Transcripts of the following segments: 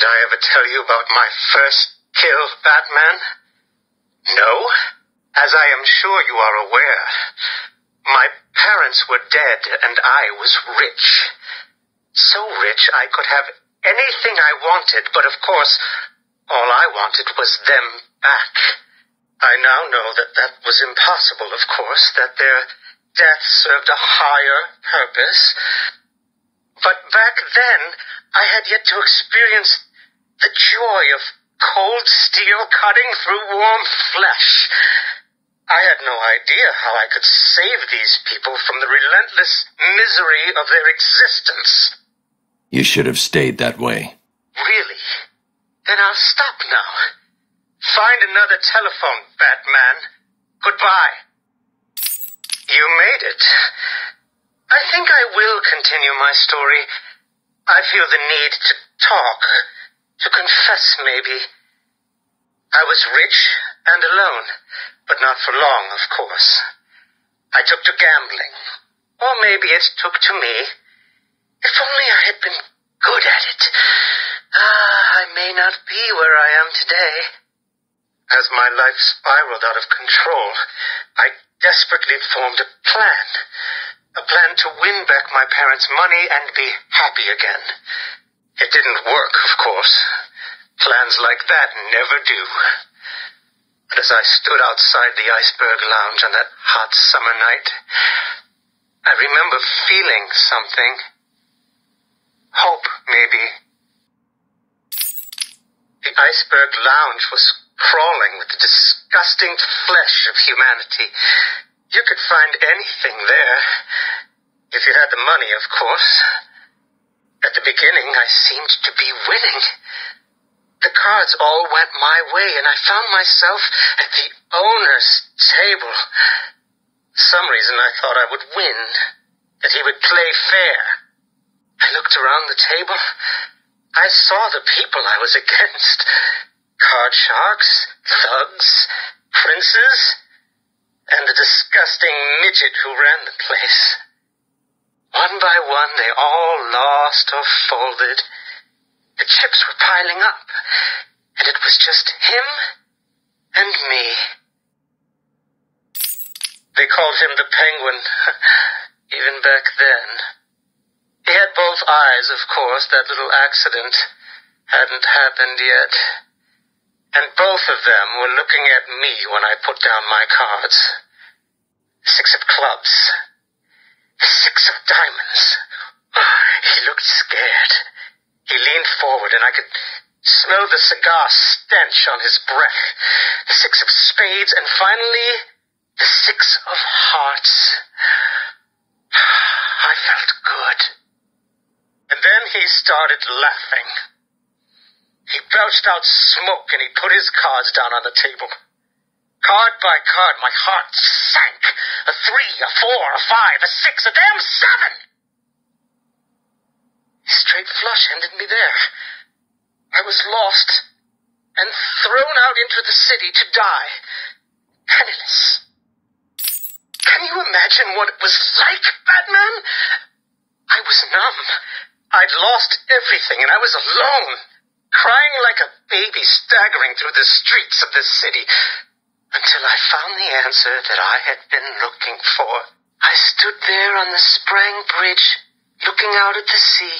Did I ever tell you about my first kill, Batman? No? As I am sure you are aware, my parents were dead and I was rich. So rich I could have anything I wanted, but of course, all I wanted was them back. I now know that that was impossible, of course, that their death served a higher purpose. But back then, I had yet to experience the joy of cold steel cutting through warm flesh. I had no idea how I could save these people from the relentless misery of their existence. You should have stayed that way. Really? Then I'll stop now. Find another telephone, Batman. Goodbye. You made it. I think I will continue my story. I feel the need to talk, to confess maybe. I was rich and alone, but not for long, of course. I took to gambling, or maybe it took to me. If only I had been good at it. I may not be where I am today. As my life spiraled out of control, I desperately formed a plan to win back my parents' money and be happy again. It didn't work, of course. Plans like that never do. But as I stood outside the Iceberg Lounge on that hot summer night, I remember feeling something. Hope, maybe. The Iceberg Lounge was crawling with the disgusting flesh of humanity. You could find anything there. If you had the money, of course. At the beginning, I seemed to be winning. The cards all went my way, and I found myself at the owner's table. For some reason, I thought I would win, that he would play fair. I looked around the table. I saw the people I was against. Card sharks, thugs, princes, and the disgusting midget who ran the place. One by one, they all lost or folded. The chips were piling up, and it was just him and me. They called him the Penguin, even back then. He had both eyes, of course. That little accident hadn't happened yet. And both of them were looking at me when I put down my cards. 6 of clubs. 6 of diamonds. He looked scared. He leaned forward, and I could smell the cigar stench on his breath. The 6 of spades, and finally, the 6 of hearts. I felt good. And then he started laughing. He belched out smoke, and he put his cards down on the table. Card by card, my heart sank. A 3, a 4, a 5, a 6, a damn 7! His straight flush ended me there. I was lost and thrown out into the city to die. Penniless. Can you imagine what it was like, Batman? I was numb. I'd lost everything, and I was alone, crying like a baby staggering through the streets of this city, until I found the answer that I had been looking for. I stood there on the Sprang Bridge, looking out at the sea.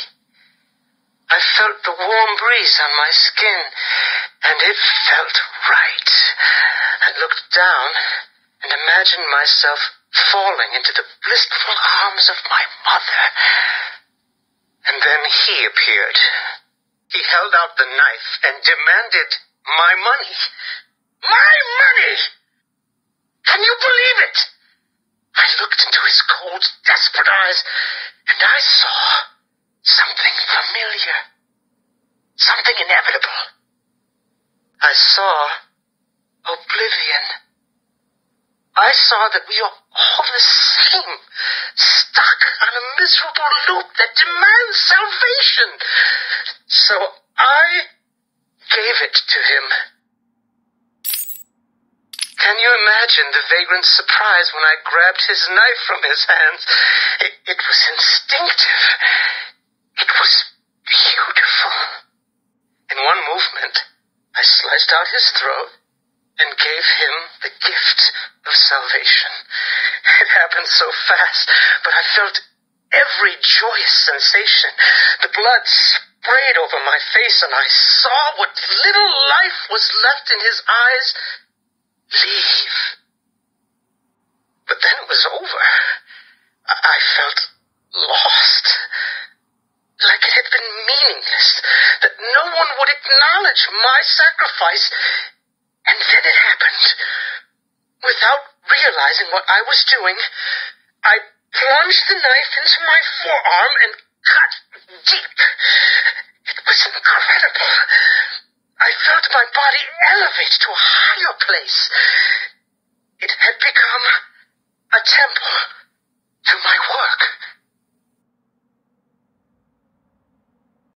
I felt the warm breeze on my skin, and it felt right. I looked down and imagined myself falling into the blissful arms of my mother. And then he appeared. He held out the knife and demanded my money. My money! Can you believe it? I looked into his cold, desperate eyes, and I saw something familiar. Something inevitable. I saw oblivion. I saw that we are all the same, stuck on a miserable loop that demands salvation. So I gave it to him. Can you imagine the vagrant surprise when I grabbed his knife from his hands? It was instinctive. It was beautiful. And movement, I sliced out his throat and gave him the gift of salvation. It happened so fast, but I felt every joyous sensation. The blood sprayed over my face, and I saw what little life was left in his eyes leave. But then it was over. I felt lost, like it had been meaningless, that no one would acknowledge my sacrifice. And then it happened. Without realizing what I was doing, I plunged the knife into my forearm and cut deep. It was incredible. I felt my body elevate to a higher place. It had become a temple.